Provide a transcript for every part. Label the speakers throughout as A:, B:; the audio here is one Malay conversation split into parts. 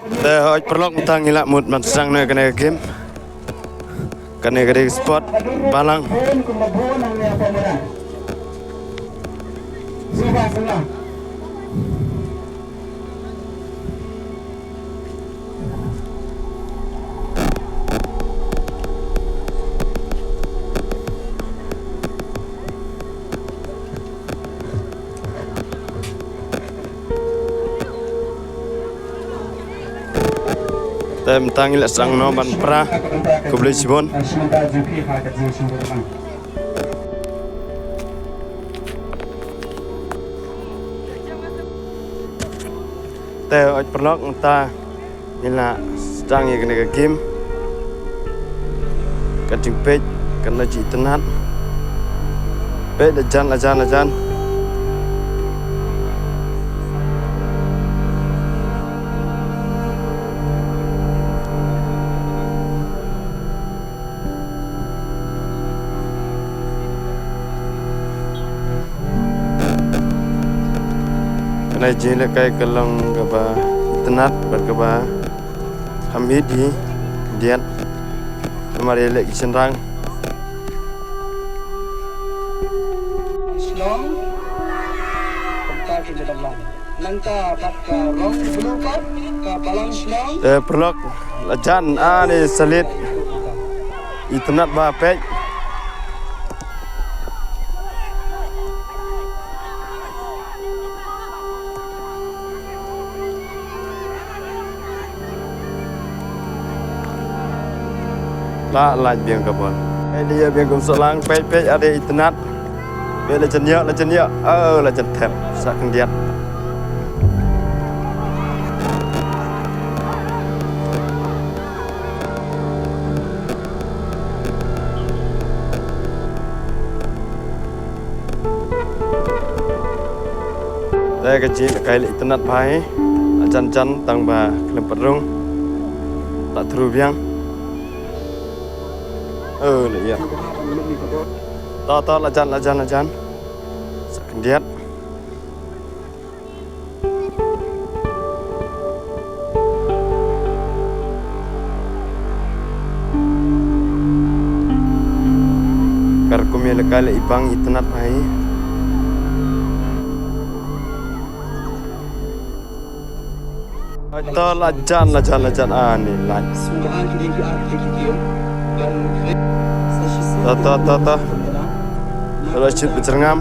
A: Te perlok tang ila mut man sang na kene game. Kene gede sport balang. Tem tang ila sang no ban pra kubli sibon. Te perlok ta ila sang ye kene game. Kating page kana ji tenat. Pe lajan. Kena jile kai kalong kaba tenat berkaba Hamidi dian kemari lek senrang
B: Long tempat kita dalam nangka pat ka long blue pat ka balance long
A: perlok lajan ni salititenat ba pek la laj biang kabon dia biang kum selang pek adaitenat be lajan ya lajan tap sak kendiat Saya kecil kai internet pai ajan tang ba kelempet rung tak terubiang iya to lajan sekendiat karkumia lekale ibang internet pai to lajan ani laj to rajut bercerngam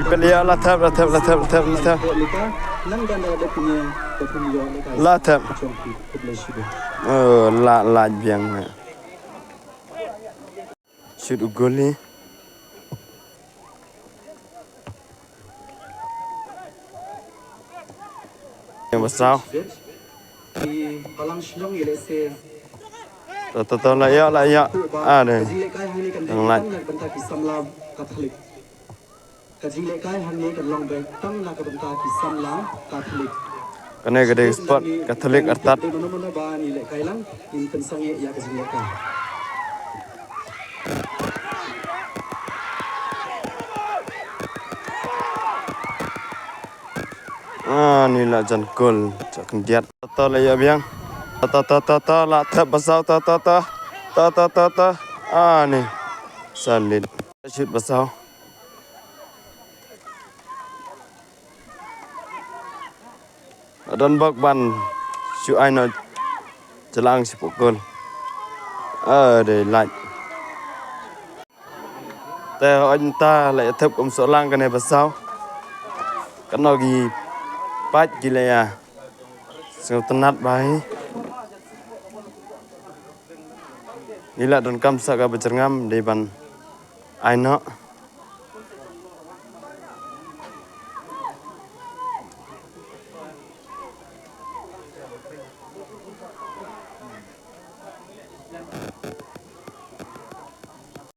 A: Pelia la tap la biang shoot ugoli yang besar to la ya ada yang lain karena gede spot Katolik artat ni là dàn gol cho cần diệt to là ya biang to la thap basau to ni salid shoot basau dan bak ban shoot ai nó jelang si pukul để lại te anh ta lại thap công số lang cái này basau cái nó gì Pat gila ya, sing tenat bae. Gila dan kam saka becerngam di ban aino.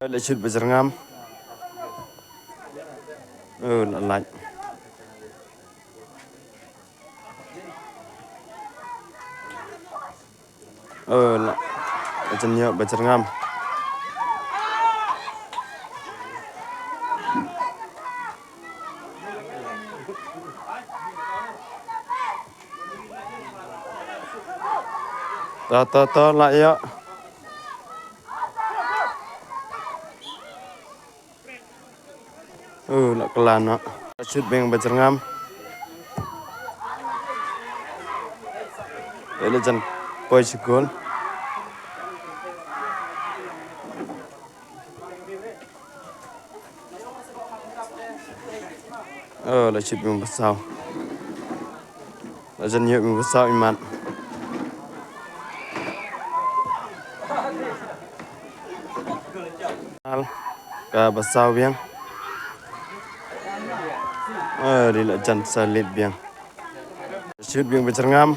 A: Lecut becerngam. Lalai. chân nhựa bật chân ngâm. To lại ạ. Lại kelan ạ. Shoot beng bật chân ngâm. Đấy là chân quay chỉ cuốn. Là shoot beng bật sau. Là chân nhựa beng bật sau im mặn. Ka bật sau biang. Đi lại chân salit biang. Shoot beng bật chân ngâm.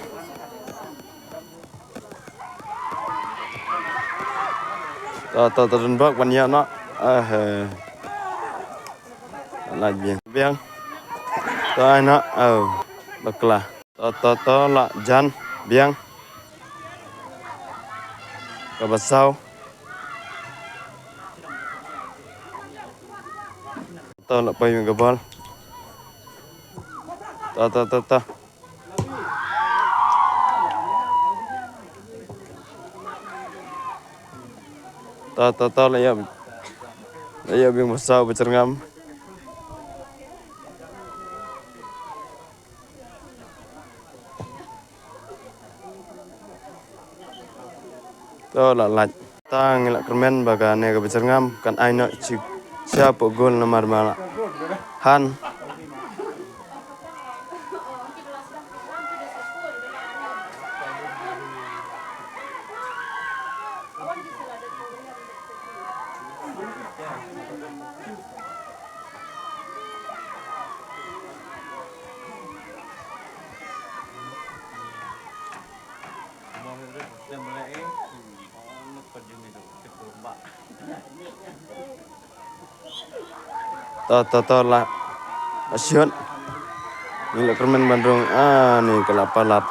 A: To run bak ban ya nó. Lại biang. To ai nó. Bak lah. To la jan biang. Ka bật sau. To la pai biang ka bal. To. To lại ya biang bật sau bật chân ngâm. To la lạch. Ta ngela kermen baga nega bật chân ngâm kan ai nó chỉ siapa gol nomor mala. Han. To la asyut. Ngela kermen Bandung. Nih kelapa lat.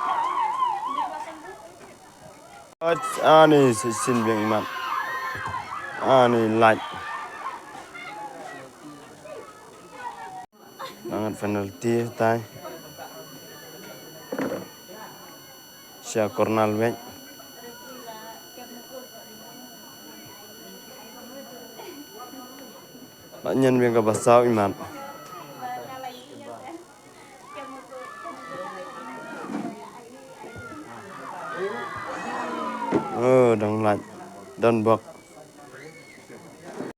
A: Nih sin biang iman. Nih light. Banget penalti tay. Sia Cornal back. Bạn nhân viên ka basau iman. Đang lạnh. Đơn bậc.